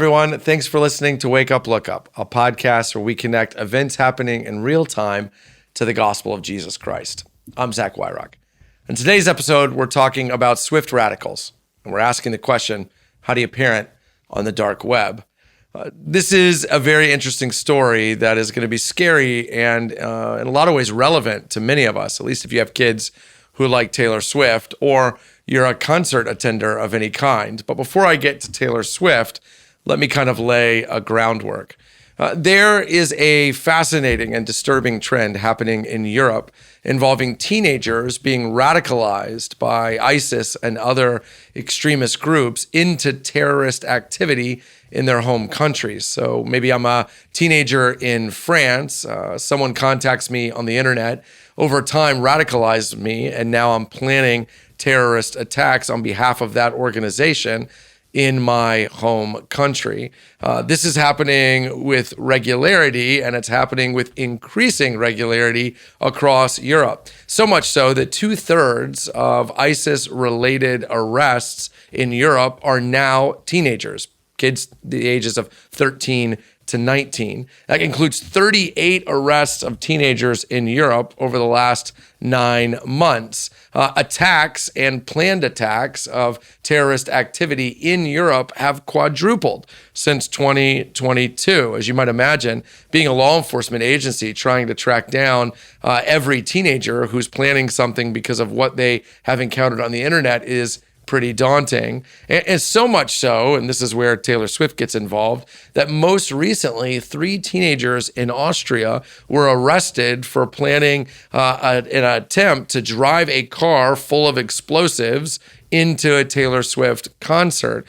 everyone. Thanks for listening to Wake Up, Look Up, a podcast where we connect events happening in real time to the gospel of Jesus Christ. I'm Zach Wyrock. In today's episode, we're talking about swift radicals, and we're asking the question, how do you parent on the dark web? This is a very interesting story that is going to be scary and in a lot of ways relevant to many of us, at least if you have kids who like Taylor Swift or you're a concert attender of any kind. But before I get to Taylor Swift, let me kind of lay a groundwork. There is a fascinating and disturbing trend happening in Europe involving teenagers being radicalized by ISIS and other extremist groups into terrorist activity in their home countries. So maybe I'm a teenager in France, someone contacts me on the internet, over time radicalized me, and now I'm planning terrorist attacks on behalf of that organization in my home country. This is happening with regularity, and it's happening with increasing regularity across Europe. So much so that 2/3 of ISIS-related arrests in Europe are now teenagers, kids the ages of 13 to 19. That includes 38 arrests of teenagers in Europe over the last 9 months. Attacks and planned attacks of terrorist activity in Europe have quadrupled since 2022. As you might imagine, being a law enforcement agency trying to track down every teenager who's planning something because of what they have encountered on the internet is pretty daunting. And so much so, and this is where Taylor Swift gets involved, that most recently 3 teenagers in Austria were arrested for planning an attempt to drive a car full of explosives into a Taylor Swift concert.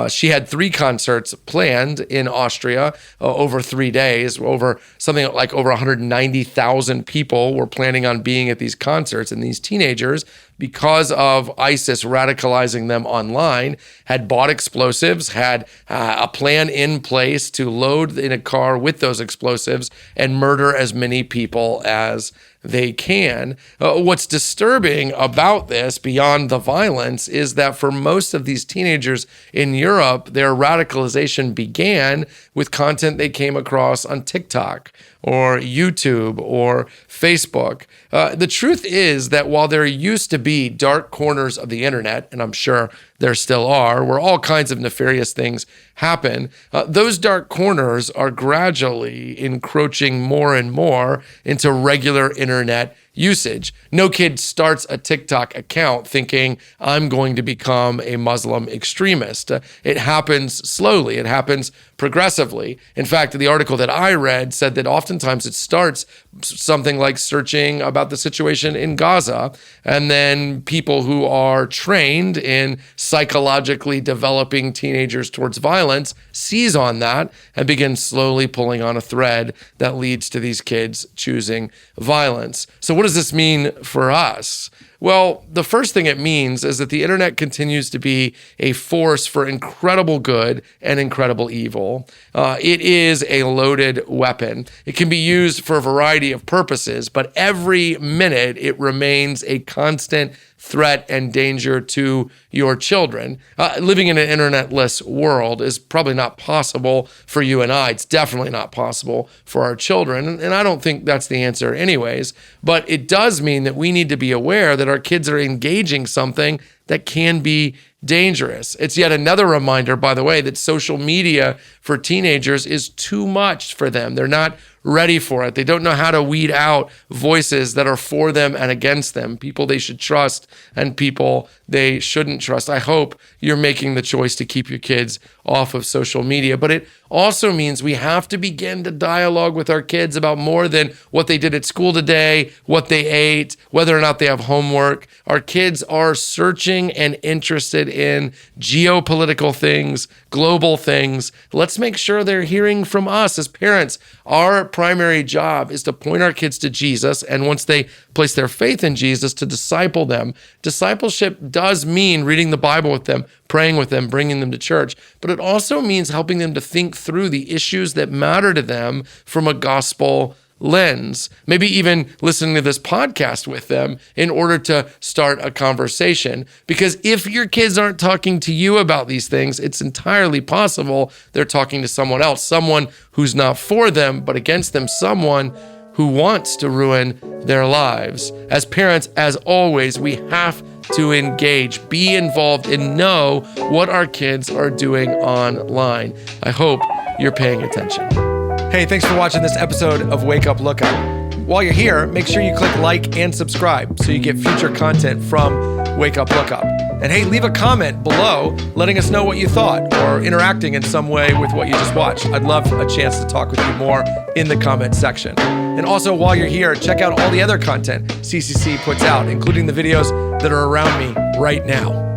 She had 3 concerts planned in Austria over 3 days. Over 190,000 people were planning on being at these concerts. And these teenagers, because of ISIS radicalizing them online, had bought explosives, had a plan in place to load in a car with those explosives and murder as many people as they can. What's disturbing about this, beyond the violence, is that for most of these teenagers in Europe, their radicalization began with content they came across on TikTok or YouTube or Facebook. The truth is that while there used to be dark corners of the internet, and I'm sure there still are, where all kinds of nefarious things happen, those dark corners are gradually encroaching more and more into regular internet usage. No kid starts a TikTok account thinking, I'm going to become a Muslim extremist. It happens slowly. It happens progressively. In fact, the article that I read said that oftentimes it starts something like searching about the situation in Gaza, and then people who are trained in psychologically developing teenagers towards violence seize on that and begin slowly pulling on a thread that leads to these kids choosing violence. So what does this mean for us? Well, the first thing it means is that the internet continues to be a force for incredible good and incredible evil. It is a loaded weapon. It can be used for a variety of purposes, but every minute it remains a constant threat and danger to your children. Living in an internetless world is probably not possible for you and I. It's definitely not possible for our children. And I don't think that's the answer anyways. But it does mean that we need to be aware that our kids are engaging something that can be dangerous. It's yet another reminder, by the way, that social media for teenagers is too much for them. They're not ready for it. They don't know how to weed out voices that are for them and against them, people they should trust and people they shouldn't trust. I hope you're making the choice to keep your kids off of social media, but it also means we have to begin to dialogue with our kids about more than what they did at school today, what they ate, whether or not they have homework. Our kids are searching and interested in geopolitical things, global things. Let's make sure they're hearing from us as parents. Our primary job is to point our kids to Jesus, and once they place their faith in Jesus, to disciple them. Discipleship does mean reading the Bible with them, praying with them, bringing them to church, but it also means helping them to think through the issues that matter to them from a gospel lens, maybe even listening to this podcast with them in order to start a conversation. Because if your kids aren't talking to you about these things, it's entirely possible they're talking to someone else, someone who's not for them, but against them, someone who wants to ruin their lives. As parents, as always, we have to engage, be involved, and know what our kids are doing online. I hope you're paying attention. Hey, thanks for watching this episode of Wake Up Lookup. While you're here, make sure you click like and subscribe so you get future content from Wake Up Lookup. And hey, leave a comment below letting us know what you thought or interacting in some way with what you just watched. I'd love a chance to talk with you more in the comment section. And also, while you're here, check out all the other content CCC puts out, including the videos that are around me right now.